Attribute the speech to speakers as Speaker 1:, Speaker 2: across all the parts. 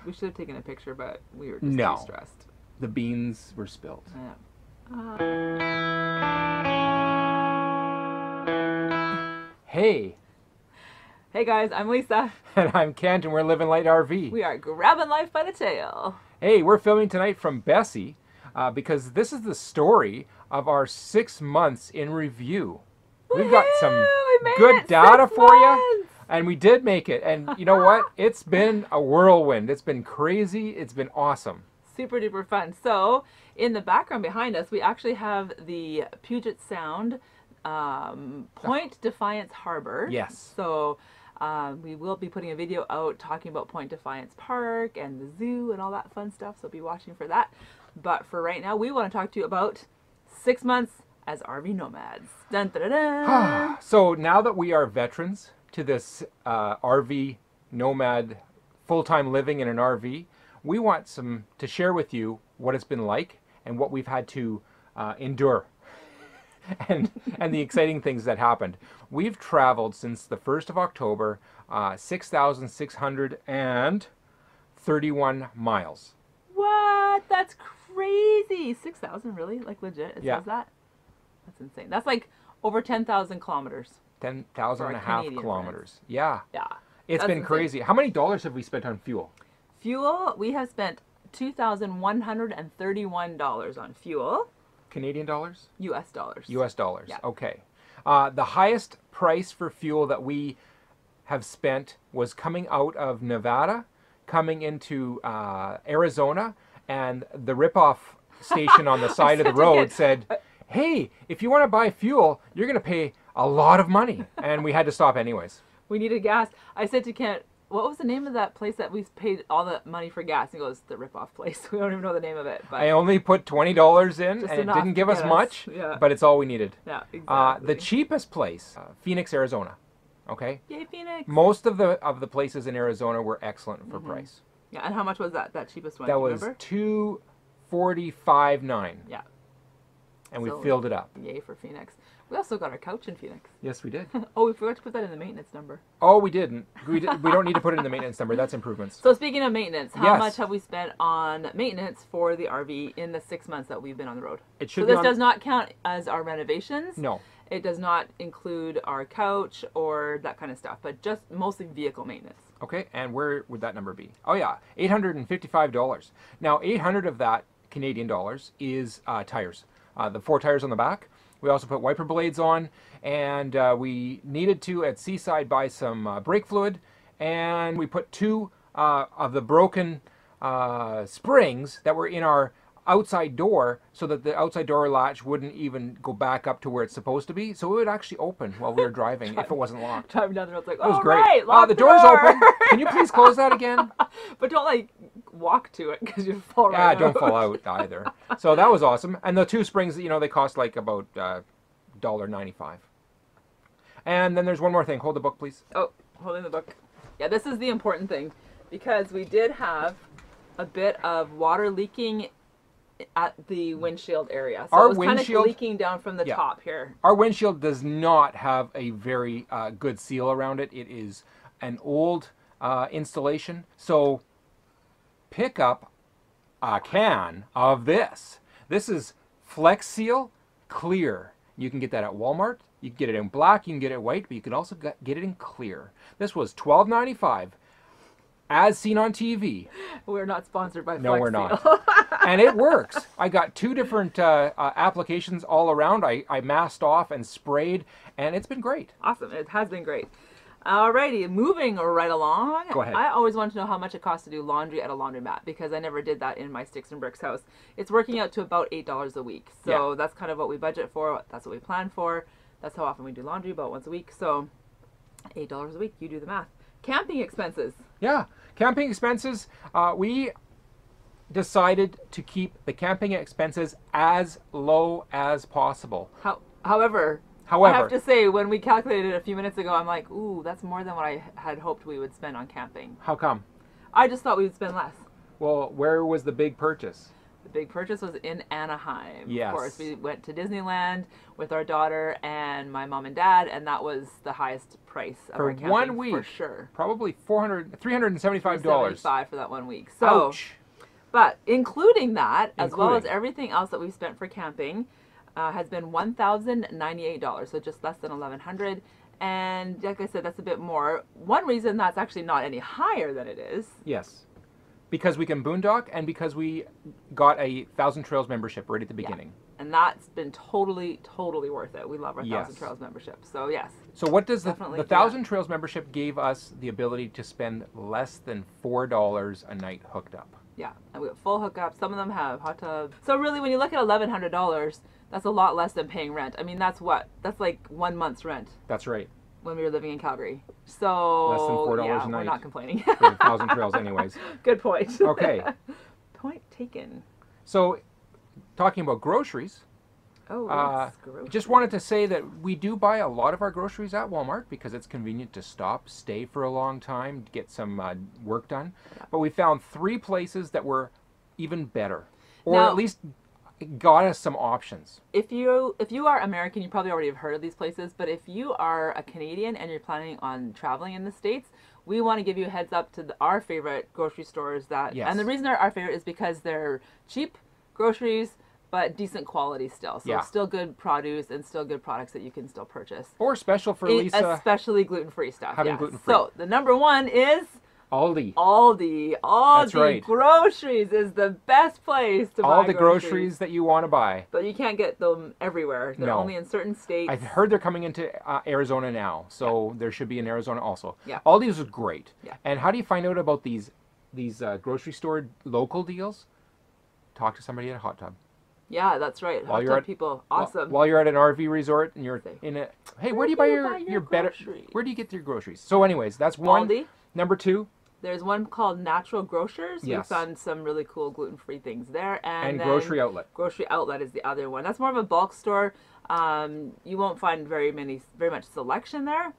Speaker 1: We should have taken a picture, but we were just
Speaker 2: No.
Speaker 1: too stressed.
Speaker 2: The beans were spilled.
Speaker 1: Yeah.
Speaker 2: Hey,
Speaker 1: Hey guys, I'm Lisa.
Speaker 2: and I'm Kent, and we're living light RV.
Speaker 1: We are grabbing life by the tail.
Speaker 2: Hey, we're filming tonight from Bessie because this is the story of our 6 months in review. We've got some
Speaker 1: Woohoo! We made
Speaker 2: good
Speaker 1: it,
Speaker 2: data
Speaker 1: 6
Speaker 2: for you,
Speaker 1: months!
Speaker 2: and we did make it. And you know what? It's been a whirlwind. It's been crazy. It's been awesome.
Speaker 1: Super duper fun. So, in the background behind us, we actually have the Puget Sound Point Defiance Harbor.
Speaker 2: Yes.
Speaker 1: So, we will be putting a video out talking about Point Defiance Park and the zoo and all that fun stuff. So, be watching for that. But for right now, we want to talk to you about 6 months as RV nomads. Dun, dun, dun, dun.
Speaker 2: So now that we are veterans to this RV nomad full-time living in an RV, we want to share with you what it's been like and what we've had to endure and the exciting things that happened. We've traveled since the 1st of October, 6,631 miles.
Speaker 1: What? That's crazy. 6,000, really? Like legit? It
Speaker 2: Yeah.
Speaker 1: says that? That's insane. That's like over 10,000 kilometers.
Speaker 2: 10,000 and a half
Speaker 1: Canadian
Speaker 2: kilometers. Yeah.
Speaker 1: Yeah.
Speaker 2: It's
Speaker 1: That's
Speaker 2: been
Speaker 1: insane.
Speaker 2: crazy. How many dollars have we spent on fuel?
Speaker 1: Fuel, we have spent $2,131 on fuel.
Speaker 2: Canadian dollars?
Speaker 1: US dollars.
Speaker 2: US dollars.
Speaker 1: Yeah.
Speaker 2: Okay. The highest price for fuel that we have spent was coming out of Nevada, coming into Arizona, and the ripoff station on the side of the road said, hey, if you want to buy fuel, you're going to pay a lot of money. And we had to stop anyways.
Speaker 1: We needed gas. I said to Kent, what was the name of that place that we paid all the money for gas? He goes, the ripoff place. We don't even know the name of it. But
Speaker 2: I only put $20 in,
Speaker 1: Just
Speaker 2: and it
Speaker 1: enough
Speaker 2: didn't give
Speaker 1: to
Speaker 2: us
Speaker 1: get us.
Speaker 2: much,
Speaker 1: Yeah.
Speaker 2: but it's all we needed.
Speaker 1: yeah, exactly.
Speaker 2: The cheapest place, Phoenix, Arizona. Okay.
Speaker 1: Yay, Phoenix.
Speaker 2: Most of the places in Arizona were excellent for price.
Speaker 1: Yeah, and how much was that cheapest one?
Speaker 2: That
Speaker 1: Do you
Speaker 2: was
Speaker 1: remember?
Speaker 2: $245.9,
Speaker 1: Yeah.
Speaker 2: and we
Speaker 1: So-
Speaker 2: filled it up.
Speaker 1: Yay for Phoenix. We also got our couch in Phoenix.
Speaker 2: Yes, we did.
Speaker 1: Oh, we forgot to put that in the maintenance number.
Speaker 2: Oh, we didn't. We don't need to put it in the maintenance number. That's improvements.
Speaker 1: So speaking of maintenance, how
Speaker 2: Yes.
Speaker 1: much have we spent on maintenance for the RV in the 6 months that we've been on the road?
Speaker 2: It
Speaker 1: So
Speaker 2: should be
Speaker 1: this
Speaker 2: on.
Speaker 1: does not count as our renovations.
Speaker 2: No.
Speaker 1: It does not include our couch or that kind of stuff, but just mostly vehicle maintenance.
Speaker 2: Okay, and where would that number be? Oh yeah, $855. Now, 800 of that Canadian dollars is tires. The 4 tires on the back. We also put wiper blades on, and we needed to at Seaside buy some brake fluid, and we put 2 of the broken springs that were in our outside door, so that the outside door latch wouldn't even go back up to where it's supposed to be, so it would actually open while we were driving if it wasn't locked.
Speaker 1: Driving down the road, it's like,
Speaker 2: That was
Speaker 1: oh,
Speaker 2: great.
Speaker 1: right, lock
Speaker 2: The door's
Speaker 1: door.
Speaker 2: open. Can you please close that again?
Speaker 1: But don't like walk to it because you fall right
Speaker 2: Yeah,
Speaker 1: out.
Speaker 2: don't fall out either. So that was awesome. And the 2 springs, they cost like about $1.95. And then there's one more thing. Hold the book, please.
Speaker 1: Oh, holding the book. Yeah, this is the important thing because we did have a bit of water leaking at the windshield area. So
Speaker 2: Our
Speaker 1: it was kind of
Speaker 2: windshield-
Speaker 1: leaking down from the
Speaker 2: Yeah.
Speaker 1: top here.
Speaker 2: Our windshield does not have a very good seal around it. It is an old installation. So pick up a can of this. This is Flex Seal Clear. You can get that at Walmart. You can get it in black, you can get it in white, but you can also get it in clear. This was $12.95 as seen on TV.
Speaker 1: We're not sponsored by
Speaker 2: No,
Speaker 1: Flex
Speaker 2: we're not.
Speaker 1: Seal.
Speaker 2: And it works. I got 2 different applications all around. I masked off and sprayed, and it's been great.
Speaker 1: Awesome. It has been great. Alrighty, moving right along.
Speaker 2: Go ahead.
Speaker 1: I always wanted to know how much it costs to do laundry at a laundromat because I never did that in my Sticks and Bricks house. It's working out to about $8 a week. So
Speaker 2: Yeah.
Speaker 1: that's kind of what we budget for. That's what we plan for. That's how often we do laundry, about once a week. So $8 a week, you do the math. Camping expenses.
Speaker 2: Yeah, camping expenses. We decided to keep the camping expenses as low as possible.
Speaker 1: However, I have to say, when we calculated it a few minutes ago, I'm like, ooh, that's more than what I had hoped we would spend on camping.
Speaker 2: How come?
Speaker 1: I just thought we would spend less.
Speaker 2: Well, where was the big purchase?
Speaker 1: The big purchase was in Anaheim.
Speaker 2: Yes.
Speaker 1: Of course, we went to Disneyland with our daughter and my mom and dad, and that was the highest price of
Speaker 2: For
Speaker 1: our camping,
Speaker 2: 1 week,
Speaker 1: for sure.
Speaker 2: Probably $375.
Speaker 1: $375 for that 1 week. So,
Speaker 2: Ouch.
Speaker 1: but including that, as well as
Speaker 2: Including.
Speaker 1: everything else that we've spent for camping, has been $1,098. So just less than $1,100. And like I said, that's a bit more. One reason that's actually not any higher than it is.
Speaker 2: Yes. Because we can boondock and because we got a Thousand Trails membership right at the beginning.
Speaker 1: And that's been totally, totally worth it. We love our
Speaker 2: Yes.
Speaker 1: Thousand Trails membership. So yes.
Speaker 2: So what does the
Speaker 1: Definitely do
Speaker 2: Thousand
Speaker 1: that.
Speaker 2: Trails membership gave us the ability to spend less than $4 a night hooked up.
Speaker 1: Yeah, and we have full hookups. Some of them have hot tubs. So really, when you look at $1,100, that's a lot less than paying rent. I mean, that's like 1 month's rent
Speaker 2: That's right.
Speaker 1: when we were living in Calgary. So
Speaker 2: Less than $4
Speaker 1: yeah,
Speaker 2: a night.
Speaker 1: we're not complaining.
Speaker 2: For the Thousand Trails anyways.
Speaker 1: Good point.
Speaker 2: Okay.
Speaker 1: Point taken.
Speaker 2: So talking about groceries,
Speaker 1: Oh, yes, groceries.
Speaker 2: just wanted to say that we do buy a lot of our groceries at Walmart because it's convenient to stop, stay for a long time, get some work done.
Speaker 1: Yeah.
Speaker 2: But we found 3 places that were even better, or
Speaker 1: Now-
Speaker 2: at least got us some options.
Speaker 1: If you are American, you probably already have heard of these places, but if you are a Canadian and you're planning on traveling in the States, we want to give you a heads up to our favorite grocery stores that,
Speaker 2: Yes.
Speaker 1: and the reason they're our favorite is because they're cheap groceries, but decent quality still. So
Speaker 2: Yeah.
Speaker 1: still good produce and still good products that you can still purchase.
Speaker 2: Or special for Lisa,
Speaker 1: Especially gluten-free stuff.
Speaker 2: having
Speaker 1: yes.
Speaker 2: gluten-free.
Speaker 1: So the number one is
Speaker 2: Aldi.
Speaker 1: Aldi. Aldi
Speaker 2: That's right.
Speaker 1: Groceries is the best place to buy
Speaker 2: All the groceries that you want to buy.
Speaker 1: But you can't get them everywhere. They're
Speaker 2: No.
Speaker 1: only in certain states.
Speaker 2: I've heard they're coming into Arizona now, so there should be in Arizona also.
Speaker 1: Yeah.
Speaker 2: Aldi's is great.
Speaker 1: Yeah.
Speaker 2: And how do you find out about these grocery store local deals? Talk to somebody at a hot tub.
Speaker 1: Yeah, that's right.
Speaker 2: While
Speaker 1: Hot
Speaker 2: you're
Speaker 1: tub
Speaker 2: at-
Speaker 1: people.
Speaker 2: While-
Speaker 1: Awesome.
Speaker 2: While you're at an RV resort and you're
Speaker 1: Say,
Speaker 2: in a, hey, where do you buy your better?
Speaker 1: groceries?
Speaker 2: Where do you get your groceries? So, anyways, that's one.
Speaker 1: Aldi.
Speaker 2: Number 2,
Speaker 1: There's one called Natural Grocers.
Speaker 2: Yes.
Speaker 1: We found some really cool gluten-free things there. And then
Speaker 2: Grocery Outlet.
Speaker 1: Grocery Outlet is the other one. That's more of a bulk store. You won't find very much selection there,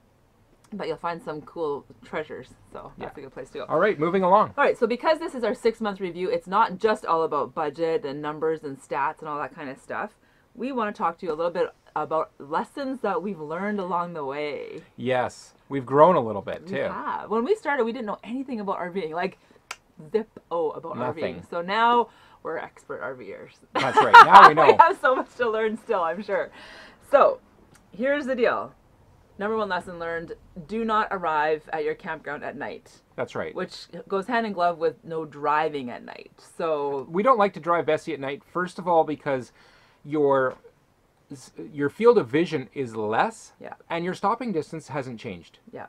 Speaker 1: but you'll find some cool treasures. So that's a good place to go.
Speaker 2: All right, moving along.
Speaker 1: All right, so because this is our 6-month review, it's not just all about budget and numbers and stats and all that kind of stuff. We want to talk to you a little bit about lessons that we've learned along the way.
Speaker 2: Yes, we've grown a little bit too.
Speaker 1: Yeah. When we started, we didn't know anything about RVing, like zip-o about
Speaker 2: Nothing.
Speaker 1: RVing. So now we're expert RVers.
Speaker 2: That's right. Now we know.
Speaker 1: We have so much to learn still, I'm sure. So here's the deal. Number one lesson learned, do not arrive at your campground at night,
Speaker 2: That's right.
Speaker 1: which goes hand in glove with no driving at night. So
Speaker 2: We don't like to drive Bessie at night. First of all, because your field of vision is less,
Speaker 1: Yeah.
Speaker 2: and your stopping distance hasn't changed.
Speaker 1: yeah,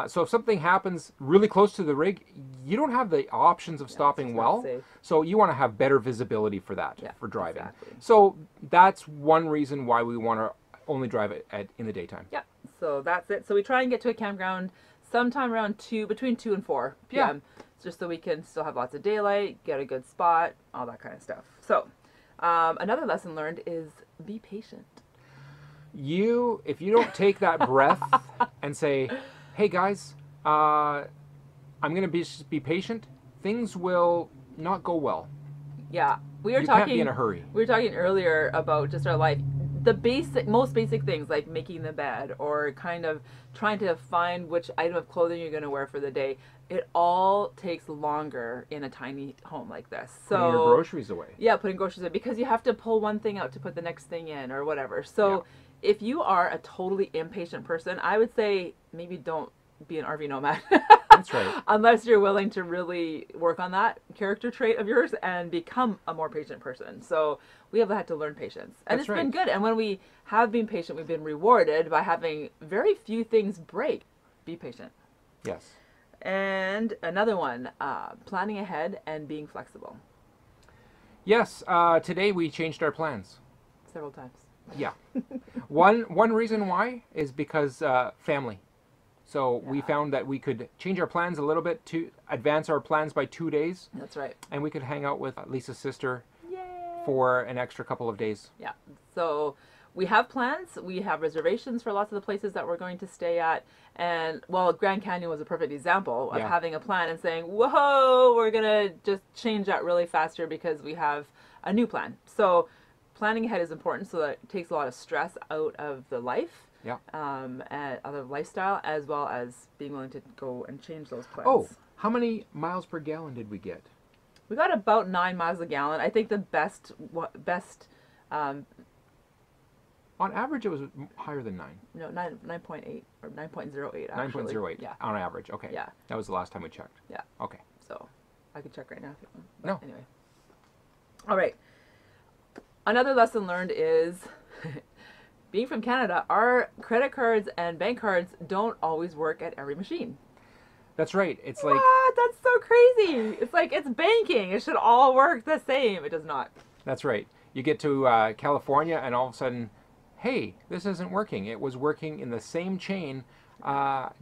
Speaker 2: So if something happens really close to the rig, you don't have the options of stopping
Speaker 1: it's not
Speaker 2: well.
Speaker 1: safe.
Speaker 2: So you want to have better visibility for that,
Speaker 1: Yeah,
Speaker 2: for driving.
Speaker 1: exactly.
Speaker 2: So that's one reason why we want to only drive it in the daytime.
Speaker 1: yeah. So that's it. So we try and get to a campground sometime around between 2 and 4 p.m. Just so we can still have lots of daylight, get a good spot, all that kind of stuff. So another lesson learned is be patient.
Speaker 2: If you don't take that breath and say, hey guys, I'm going to be patient, things will not go well.
Speaker 1: Yeah, we were
Speaker 2: You
Speaker 1: talking.
Speaker 2: can't be in a hurry.
Speaker 1: We were talking earlier about just our life. The most basic things like making the bed or kind of trying to find which item of clothing you're going to wear for the day. It all takes longer in a tiny home like this. So
Speaker 2: Putting your groceries away.
Speaker 1: yeah, putting groceries in because you have to pull one thing out to put the next thing in or whatever. So if you are a totally impatient person, I would say maybe don't be an RV nomad.
Speaker 2: That's right.
Speaker 1: Unless you're willing to really work on that character trait of yours and become a more patient person. So we have had to learn patience. And
Speaker 2: That's
Speaker 1: it's been
Speaker 2: right.
Speaker 1: good. And when we have been patient, we've been rewarded by having very few things break. Be patient.
Speaker 2: Yes.
Speaker 1: And another one, planning ahead and being flexible.
Speaker 2: Yes, today we changed our plans.
Speaker 1: Several times.
Speaker 2: Yeah. One reason why is because family. So we
Speaker 1: Yeah.
Speaker 2: found that we could change our plans a little bit to advance our plans by 2 days,
Speaker 1: That's right.
Speaker 2: and we could hang out with Lisa's sister
Speaker 1: Yay!
Speaker 2: for an extra couple of days.
Speaker 1: Yeah. So we have plans. We have reservations for lots of the places that we're going to stay at. And, well, Grand Canyon was a perfect example of having a plan and saying, whoa, we're going to just change that really faster because we have a new plan. So planning ahead is important so that it takes a lot of stress out of the life, and out of lifestyle, as well as being willing to go and change those plans.
Speaker 2: Oh, how many miles per gallon did we get?
Speaker 1: We got about 9 miles a gallon. I think the best
Speaker 2: on average, it was higher than 9.
Speaker 1: No, 9.8 or 9.08 actually.
Speaker 2: 9.08, on average. Okay.
Speaker 1: Yeah.
Speaker 2: That was the last time we checked.
Speaker 1: Yeah.
Speaker 2: Okay.
Speaker 1: So I could check right now if you want.
Speaker 2: No.
Speaker 1: Anyway. All right. Another lesson learned is being from Canada, our credit cards and bank cards don't always work at every machine.
Speaker 2: That's right. It's like...
Speaker 1: What? That's so crazy. It's like it's banking. It should all work the same. It does not.
Speaker 2: That's right. You get to California and all of a sudden, hey, this isn't working. It was working in the same chain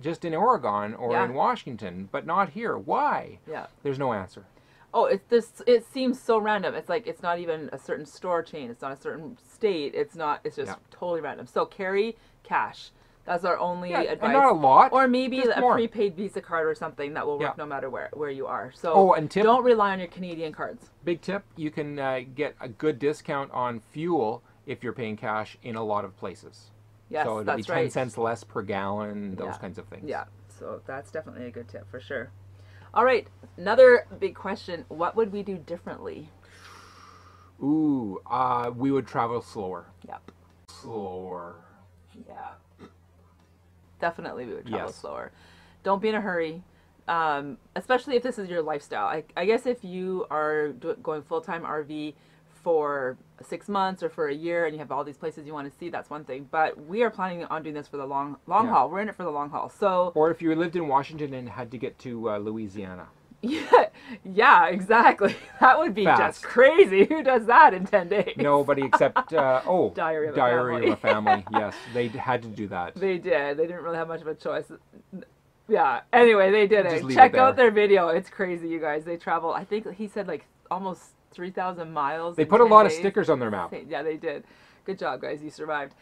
Speaker 2: just in Oregon or in Washington, but not here. Why?
Speaker 1: Yeah.
Speaker 2: There's no answer.
Speaker 1: Oh, it seems so random. It's like it's not even a certain store chain. It's not a certain state. It's just totally random. So carry cash. That's our only advice.
Speaker 2: And not a lot.
Speaker 1: Or maybe
Speaker 2: just
Speaker 1: a
Speaker 2: more.
Speaker 1: prepaid Visa card or something that will work no matter where you are. So
Speaker 2: and tip,
Speaker 1: don't rely on your Canadian cards.
Speaker 2: Big tip, you can get a good discount on fuel if you're paying cash in a lot of places.
Speaker 1: Yes,
Speaker 2: so it'll be 10 cents less per gallon, those kinds of things.
Speaker 1: Yeah, so that's definitely a good tip for sure. All right, another big question. What would we do differently?
Speaker 2: Ooh, we would travel slower.
Speaker 1: Yep.
Speaker 2: Slower.
Speaker 1: Yeah. Definitely we would travel slower. Don't be in a hurry, especially if this is your lifestyle. I guess if you are going full-time RV for 6 months or for a year and you have all these places you want to see, that's one thing. But we are planning on doing this for the long haul. We're in it for the long haul. So,
Speaker 2: or if you lived in Washington and had to get to Louisiana.
Speaker 1: Yeah, exactly. That would be just crazy. Who does that in 10 days?
Speaker 2: Nobody except,
Speaker 1: Diary
Speaker 2: of a Family. Yes, they had to do that.
Speaker 1: They did. They didn't really have much of a choice. Yeah, anyway, they did it.
Speaker 2: Just
Speaker 1: Check out their video. It's crazy, you guys. They travel, I think he said like almost 3,000 miles.
Speaker 2: They put a lot of stickers on their map.
Speaker 1: Yeah, they did. Good job, guys. You survived.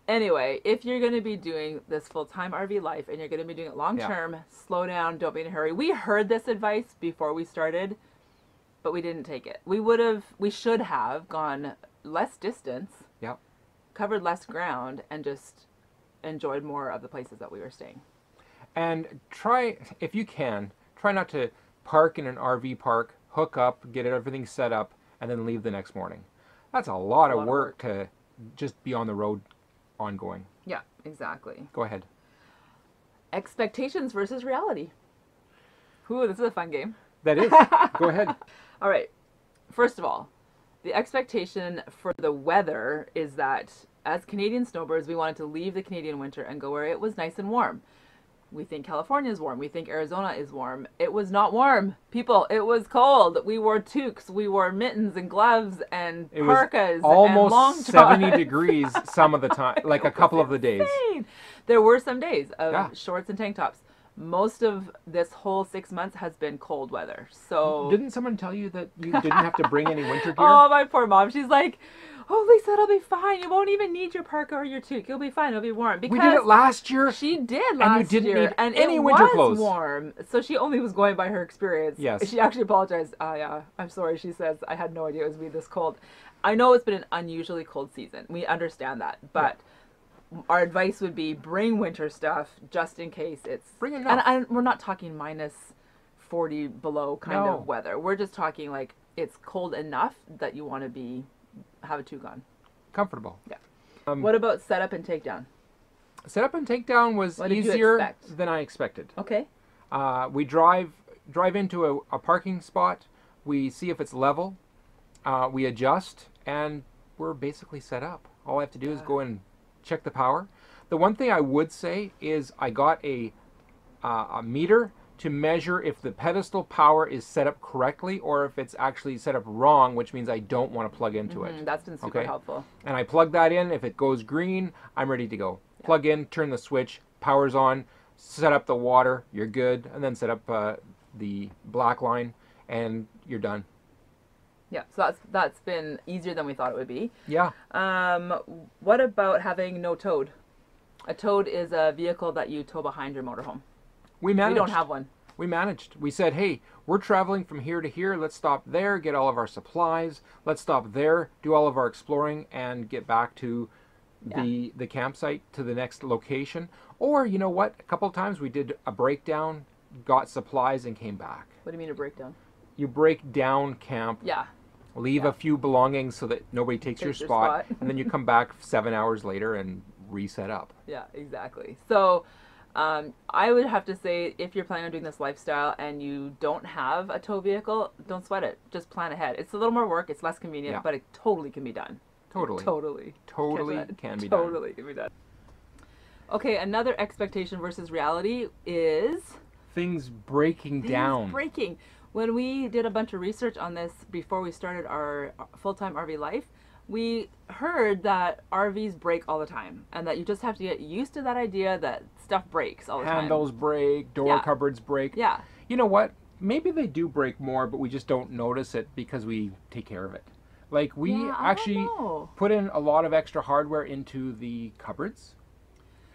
Speaker 1: Anyway, if you're going to be doing this full-time RV life and you're going to be doing it long-term, slow down, don't be in a hurry. We heard this advice before we started, but we didn't take it. We should have gone less distance, covered less ground, and just enjoyed more of the places that we were staying.
Speaker 2: And try, if you can, try not to park in an RV park, hook up, get everything set up, and then leave the next morning. That's a lot of work to just be on the road ongoing. Yeah,
Speaker 1: exactly.
Speaker 2: Go ahead.
Speaker 1: Expectations versus reality. Ooh, this is a fun game.
Speaker 2: That is. Go ahead.
Speaker 1: All right. First of all, the expectation for the weather is that as Canadian snowbirds, we wanted to leave the Canadian winter and go where it was nice and warm. We think California is warm. We think Arizona is warm. It was not warm. People, it was cold. We wore toques. We wore mittens and gloves and parkas and long johns.
Speaker 2: Almost 70 degrees some of the time, like a couple of the days.
Speaker 1: There were some days of shorts and tank tops. Most of this whole 6 months has been cold weather. So
Speaker 2: didn't someone tell you that you didn't have to bring any winter gear?
Speaker 1: Oh, my poor mom. She's like, oh, Lisa, it'll be fine. You won't even need your parka or your toque. You'll be fine. It'll be warm. Because
Speaker 2: we did it last year.
Speaker 1: She did last year.
Speaker 2: And you didn't need
Speaker 1: and
Speaker 2: any winter clothes.
Speaker 1: It was warm. So she only was going by her experience.
Speaker 2: Yes.
Speaker 1: She actually apologized. Yeah, I'm sorry. She says, I had no idea it was be this cold. I know it's been an unusually cold season. We understand that. But our advice would be bring winter stuff just in case it's...
Speaker 2: Bring enough.
Speaker 1: And we're not talking minus 40 below kind of weather. We're just talking like it's cold enough that you want to have a toque on.
Speaker 2: Comfortable.
Speaker 1: Yeah. What about setup and takedown?
Speaker 2: Setup and takedown was easier than I expected.
Speaker 1: Okay.
Speaker 2: We drive into a parking spot. We see if it's level. We adjust, and we're basically set up. All I have to do is go and check the power. The one thing I would say is I got a meter to measure if the pedestal power is set up correctly or if it's actually set up wrong, which means I don't want to plug into it.
Speaker 1: That's been super helpful.
Speaker 2: And I plug that in. If it goes green, I'm ready to go. Yeah. Plug in, turn the switch, power's on, set up the water, you're good, and then set up the black line, and you're done.
Speaker 1: Yeah, so that's been easier than we thought it would be.
Speaker 2: Yeah.
Speaker 1: What about having no towed? A towed is a vehicle that you tow behind your motorhome.
Speaker 2: We managed.
Speaker 1: We don't have one.
Speaker 2: We managed. We said, hey, we're traveling from here to here. Let's stop there, get all of our supplies. Let's stop there, do all of our exploring, and get back to the campsite, to the next location. Or, you know what? A couple of times we did a breakdown, got supplies, and came back.
Speaker 1: What do you mean a breakdown?
Speaker 2: You break down camp.
Speaker 1: Yeah.
Speaker 2: Leave a few belongings so that nobody takes your spot. And then you come back 7 hours later and reset up.
Speaker 1: Yeah, exactly. So I would have to say, if you're planning on doing this lifestyle and you don't have a tow vehicle, don't sweat it. Just plan ahead. It's a little more work. It's less convenient, but it totally can be done.
Speaker 2: Totally.
Speaker 1: Totally.
Speaker 2: Totally can be done.
Speaker 1: Totally can be done. Okay, another expectation versus reality is...
Speaker 2: things breaking down.
Speaker 1: Breaking. When we did a bunch of research on this before we started our full-time RV life, we heard that RVs break all the time and that you just have to get used to that idea that stuff breaks all the time.
Speaker 2: Handles break, door cupboards break.
Speaker 1: Yeah.
Speaker 2: You know what? Maybe they do break more, but we just don't notice it because we take care of it. Like, we actually put in a lot of extra hardware into the cupboards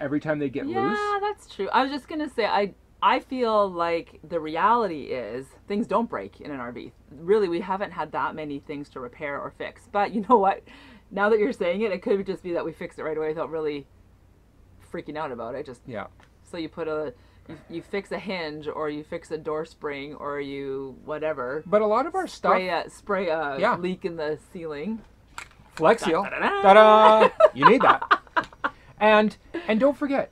Speaker 2: every time they get loose.
Speaker 1: Yeah, that's true. I was just going to say, I feel like the reality is things don't break in an RV. Really, we haven't had that many things to repair or fix. But you know what? Now that you're saying it, it could just be that we fixed it right away without really freaking out about it. So you put you fix a hinge, or you fix a door spring, or you whatever.
Speaker 2: But a lot of our stuff...
Speaker 1: Spray a leak in the ceiling.
Speaker 2: Flex Seal. Ta-da! You need that. And don't forget,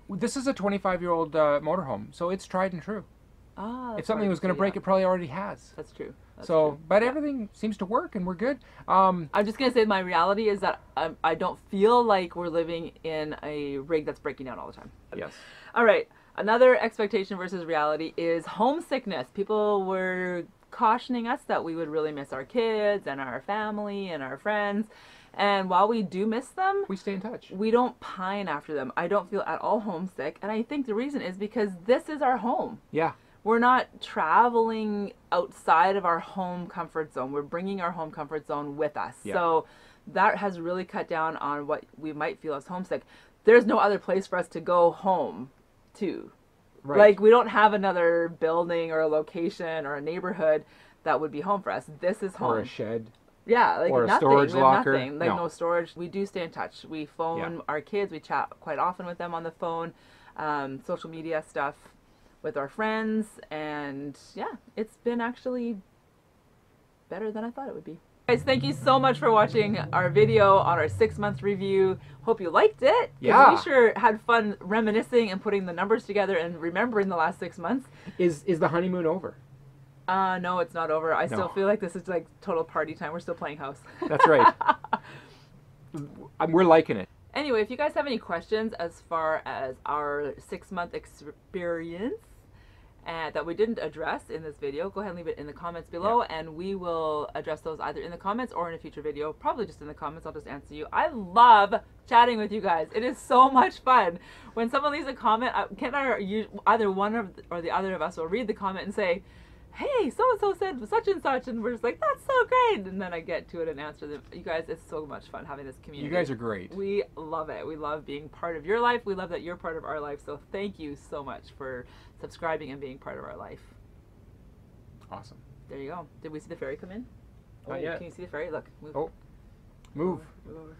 Speaker 2: this is a 25-year-old motorhome, so it's tried and true. If something was going to break, it probably already has.
Speaker 1: That's true.
Speaker 2: But everything seems to work, and we're good.
Speaker 1: I'm just going to say my reality is that I don't feel like we're living in a rig that's breaking down all the time.
Speaker 2: Yes.
Speaker 1: All right. Another expectation versus reality is homesickness. People were cautioning us that we would really miss our kids and our family and our friends. And while we do miss them,
Speaker 2: we stay in touch.
Speaker 1: We don't pine after them. I don't feel at all homesick. And I think the reason is because this is our home.
Speaker 2: Yeah.
Speaker 1: We're not traveling outside of our home comfort zone. We're bringing our home comfort zone with us. Yeah. So that has really cut down on what we might feel as homesick. There's no other place for us to go home to. Right. Like, we don't have another building or a location or a neighborhood that would be home for us. This is home.
Speaker 2: Or a shed.
Speaker 1: Yeah, like
Speaker 2: or
Speaker 1: nothing.
Speaker 2: A storage locker.
Speaker 1: Nothing. Like no storage. We do stay in touch. We phone our kids. We chat quite often with them on the phone. Social media stuff with our friends. And yeah, it's been actually better than I thought it would be. Guys, thank you so much for watching our video on our 6-month review. Hope you liked it.
Speaker 2: Yeah.
Speaker 1: We sure had fun reminiscing and putting the numbers together and remembering the last 6 months.
Speaker 2: Is the honeymoon over?
Speaker 1: No, it's not over. I still feel like this is like total party time. We're still playing house.
Speaker 2: That's right. We're liking it.
Speaker 1: Anyway, if you guys have any questions as far as our 6-month experience that we didn't address in this video, go ahead and leave it in the comments below, and we will address those either in the comments or in a future video. Probably just in the comments. I'll just answer you. I love chatting with you guys. It is so much fun. When someone leaves a comment, either one or the other of us will read the comment and say, hey, so-and-so said such and such, and we're just like, that's so great, and then I get to it and answer them. You guys, it's so much fun having this community.
Speaker 2: You guys are great.
Speaker 1: We love it. We love being part of your life. We love that you're part of our life, so thank you so much for subscribing and being part of our life.
Speaker 2: Awesome.
Speaker 1: There you go. Did we see the fairy come in?
Speaker 2: Not yet.
Speaker 1: Can you see the fairy? Look. Move.
Speaker 2: Oh. Move.
Speaker 1: Move over.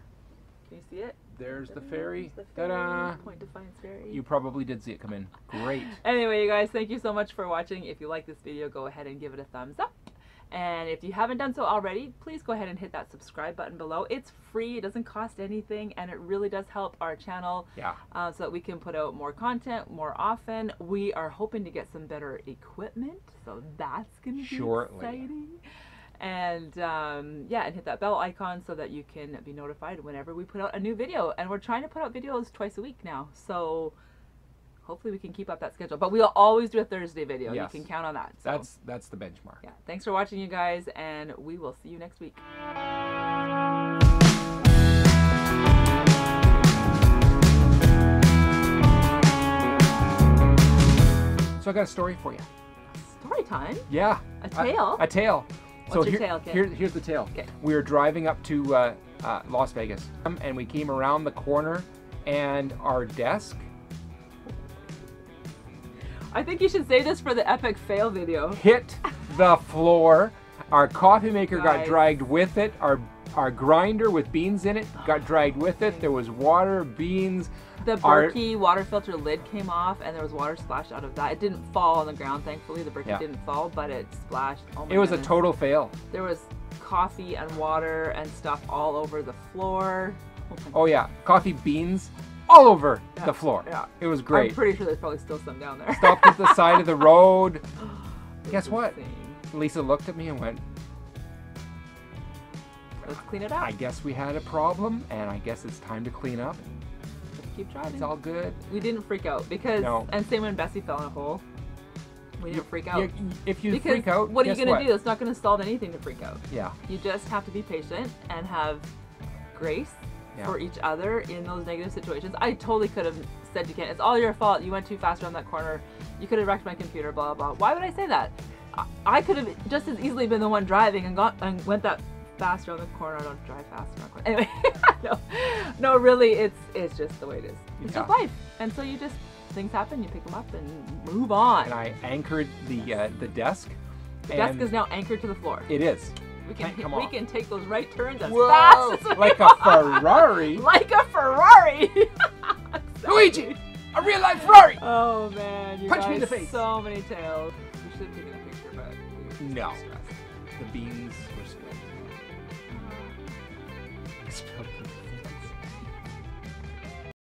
Speaker 1: Can you see it?
Speaker 2: There's the fairy.
Speaker 1: Ta-da! Point Defiance fairy.
Speaker 2: You probably did see it come in. Great.
Speaker 1: Anyway, you guys, thank you so much for watching. If you like this video, go ahead and give it a thumbs up. And if you haven't done so already, please go ahead and hit that subscribe button below. It's free. It doesn't cost anything, and it really does help our channel so that we can put out more content more often. We are hoping to get some better equipment, so that's going to be exciting. And yeah, and hit that bell icon so that you can be notified whenever we put out a new video. And we're trying to put out videos twice a week now, so hopefully we can keep up that schedule. But we'll always do a Thursday video. Yes. You can count on that. So.
Speaker 2: That's the benchmark.
Speaker 1: Yeah. Thanks for watching, you guys, and we will see you next week.
Speaker 2: So I got a story for you.
Speaker 1: Story time?
Speaker 2: Yeah.
Speaker 1: A tale?
Speaker 2: A tale.
Speaker 1: What's your tail, kid?
Speaker 2: Here's the tail.
Speaker 1: Okay.
Speaker 2: We were driving up to Las Vegas, and we came around the corner, and our desk.
Speaker 1: I think you should save this for the epic fail video.
Speaker 2: Hit the floor. Our coffee maker got
Speaker 1: Guys.
Speaker 2: dragged with it. Our grinder with beans in it got dragged with it. There was water, beans.
Speaker 1: The Berkey water filter lid came off, and there was water splashed out of that. It didn't fall on the ground, thankfully. The Berkey didn't fall, but it splashed. Oh my
Speaker 2: It was
Speaker 1: goodness.
Speaker 2: a total fail.
Speaker 1: There was coffee and water and stuff all over the floor.
Speaker 2: Oh yeah, coffee beans all over the floor.
Speaker 1: Yeah.
Speaker 2: It was great.
Speaker 1: I'm pretty sure there's probably still some down there.
Speaker 2: Stopped at the side of the road. Guess
Speaker 1: It's
Speaker 2: what?
Speaker 1: insane.
Speaker 2: Lisa looked at me and went,
Speaker 1: Let's clean it up.
Speaker 2: I guess we had a problem, and I guess it's time to clean up.
Speaker 1: Let's keep driving.
Speaker 2: It's all good.
Speaker 1: We didn't freak out because,
Speaker 2: No.
Speaker 1: and same when Bessie fell in a hole. We didn't freak out.
Speaker 2: If you
Speaker 1: Because
Speaker 2: freak out,
Speaker 1: what are you
Speaker 2: guess
Speaker 1: going to
Speaker 2: what?
Speaker 1: do? It's not going to solve anything to freak out.
Speaker 2: Yeah.
Speaker 1: You just have to be patient and have grace for each other in those negative situations. I totally could have said you can't. It's all your fault. You went too fast around that corner. You could have wrecked my computer, blah, blah. Why would I say that? I could have just as easily been the one driving and went that fast around the corner. I don't drive fast around the corner. Anyway, no, really, it's just the way it is. It's just life. And so you just, things happen, you pick them up and move on.
Speaker 2: And I anchored the desk.
Speaker 1: The desk is now anchored to the floor.
Speaker 2: It is.
Speaker 1: We
Speaker 2: Come
Speaker 1: we
Speaker 2: on.
Speaker 1: can take those right turns as
Speaker 2: Whoa,
Speaker 1: fast as we
Speaker 2: like a
Speaker 1: want.
Speaker 2: Ferrari.
Speaker 1: Like a Ferrari.
Speaker 2: Luigi, a real life Ferrari.
Speaker 1: Oh man, you
Speaker 2: Punch
Speaker 1: guys,
Speaker 2: me in the face.
Speaker 1: so many tails. We should have taken a picture, but we were just
Speaker 2: No.
Speaker 1: too stressed.
Speaker 2: The beans were spilled. I spilled the beans.